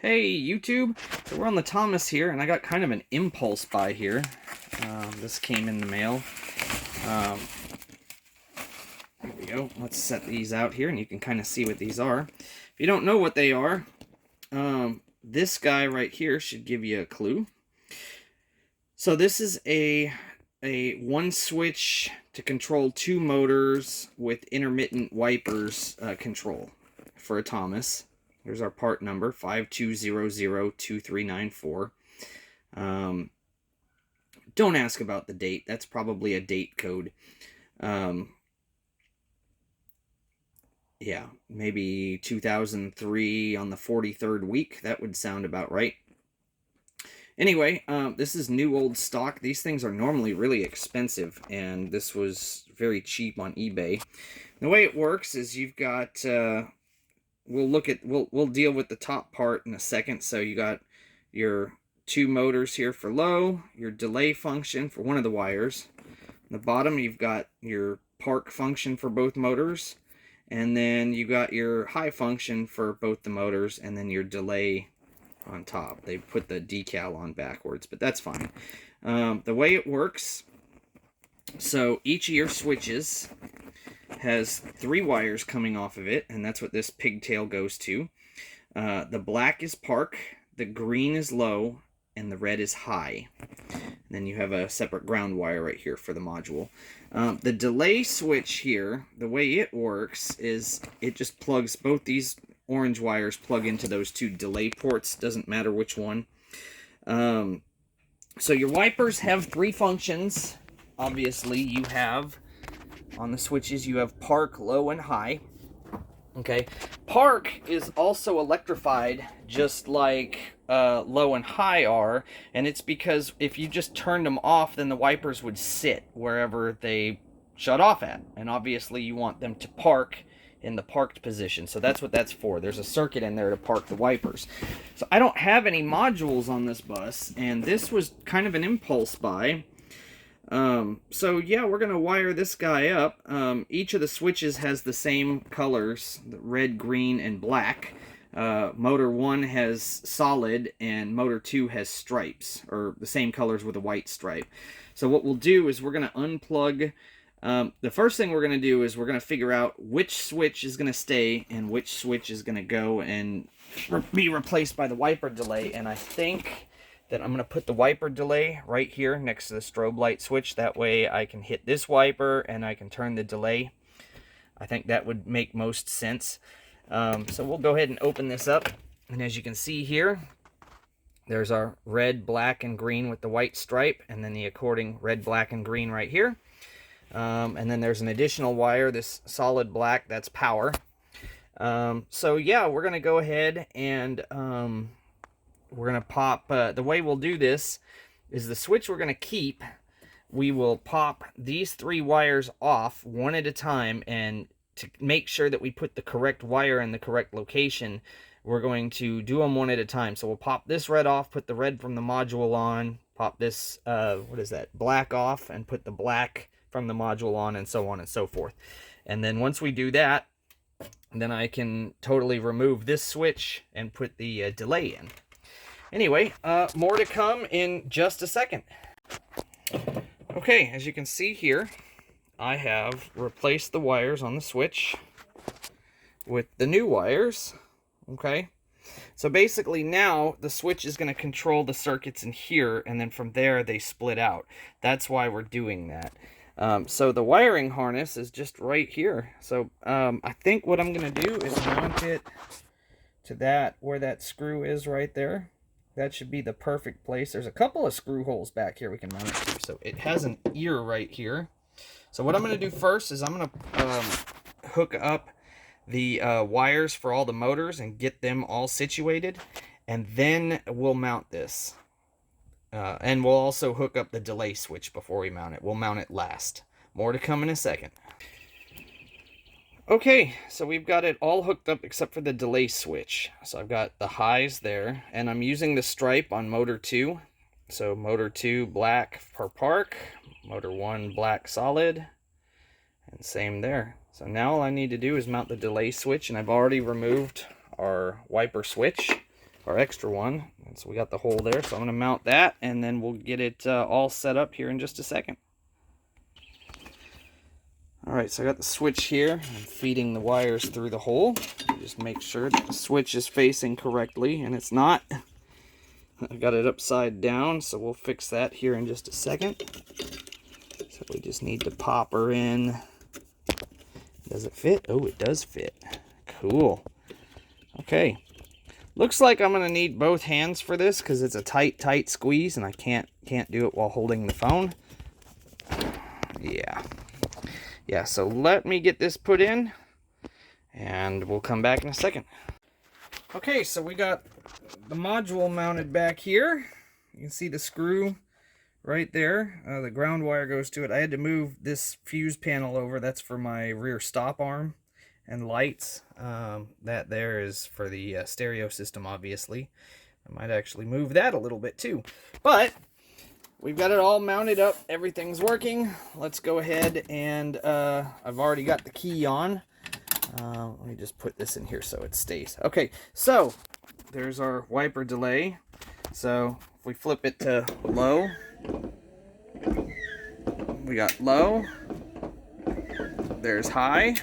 Hey YouTube, so we're on the Thomas here, and I got kind of an impulse buy here. This came in the mail. Um, here we go. Let's set these out here, and you can kind of see what these are. If you don't know what they are, this guy right here should give you a clue. So this is a one switch to control two motors with intermittent wipers control for a Thomas. Here's our part number, 52002394. Don't ask about the date. That's probably a date code. Yeah, maybe 2003 on the 43rd week. That would sound about right. Anyway, this is new old stock. These things are normally really expensive, and this was very cheap on eBay. The way it works is you've got... we'll deal with the top part in a second. So you got your two motors here for low, your delay function for one of the wires. On the bottom you've got your park function for both motors, and then you got your high function for both the motors, and then your delay on top. They put the decal on backwards, but that's fine. The way it works, so each of your switches has three wires coming off of it, and that's what this pigtail goes to. The black is park, the green is low, and the red is high. And then you have a separate ground wire right here for the module. The delay switch here, the way it works is it just plugs, both these orange wires plug into those two delay ports, doesn't matter which one. So your wipers have three functions. Obviously you have on the switches, you have park, low, and high. Okay, park is also electrified just like low and high are, and it's because if you just turned them off, then the wipers would sit wherever they shut off at, and obviously you want them to park in the parked position, so that's what that's for. There's a circuit in there to park the wipers. So I don't have any modules on this bus, and this was kind of an impulse buy. So yeah, we're going to wire this guy up. Each of the switches has the same colors, the red, green, and black. Motor 1 has solid, and motor 2 has stripes, or the same colors with a white stripe. So what we'll do is we're going to unplug. The first thing we're going to do is we're going to figure out which switch is going to stay and which switch is going to go and be replaced by the wiper delay. And I think that I'm going to put the wiper delay right here next to the strobe light switch. That way I can hit this wiper and I can turn the delay. I think that would make most sense. So we'll go ahead and open this up. And as you can see here, there's our red, black, and green with the white stripe, and then the according red, black, and green right here. And then there's an additional wire, this solid black, that's power. So yeah, we're going to go ahead and we're going to pop, the way we'll do this is the switch we're going to keep, we will pop these three wires off one at a time, and to make sure that we put the correct wire in the correct location, we're going to do them one at a time. So we'll pop this red off, put the red from the module on, pop this, what is that, black off, and put the black from the module on, and so on and so forth. And then once we do that, then I can totally remove this switch and put the delay in. Anyway, more to come in just a second. Okay, as you can see here, I have replaced the wires on the switch with the new wires. Okay, so basically now the switch is going to control the circuits in here, and then from there they split out. That's why we're doing that. So the wiring harness is just right here. So I think what I'm going to do is mount it to that, where that screw is right there. That should be the perfect place. There's a couple of screw holes back here we can mount it to. So it has an ear right here. So what I'm going to do first is I'm going to hook up the wires for all the motors and get them all situated. And then we'll mount this. And we'll also hook up the delay switch before we mount it. We'll mount it last. More to come in a second. Okay, so we've got it all hooked up except for the delay switch. So I've got the highs there, and I'm using the stripe on motor 2. So motor 2 black for park, motor 1 black solid, and same there. So now all I need to do is mount the delay switch, and I've already removed our wiper switch. our extra one. And so we got the hole there, so I'm going to mount that, and then we'll get it all set up here in just a second. Alright, so I got the switch here. I'm feeding the wires through the hole. Just make sure that the switch is facing correctly, and it's not. I got it upside down, so we'll fix that here in just a second. So we just need to pop her in. Does it fit? Oh, it does fit. Cool. Okay. Looks like I'm going to need both hands for this because it's a tight squeeze, and I can't do it while holding the phone. Yeah, so let me get this put in, and we'll come back in a second. Okay, so we got the module mounted back here. You can see the screw right there. The ground wire goes to it. I had to move this fuse panel over. That's for my rear stop arm and lights. That there is for the stereo system, obviously. I might actually move that a little bit too. But we've got it all mounted up. Everything's working. Let's go ahead and I've already got the key on. Let me just put this in here so it stays. Okay, so there's our wiper delay. So if we flip it to low, we got low. There's high.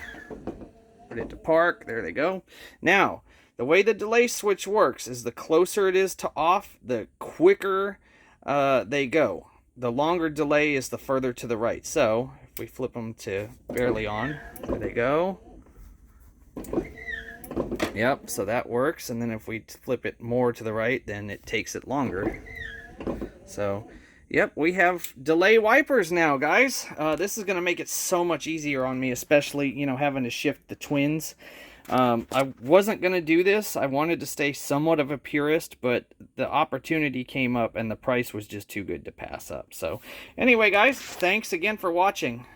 Put it to park. There they go. Now, the way the delay switch works is the closer it is to off, the quicker they go. The longer delay is the further to the right. So if we flip them to barely on, there they go. Yep, so that works. And then if we flip it more to the right, then it takes it longer. So, yep, we have delay wipers now, guys. This is going to make it so much easier on me, especially, you know, having to shift the twins. I wasn't going to do this. I wanted to stay somewhat of a purist, but the opportunity came up and the price was just too good to pass up. So, anyway, guys, thanks again for watching.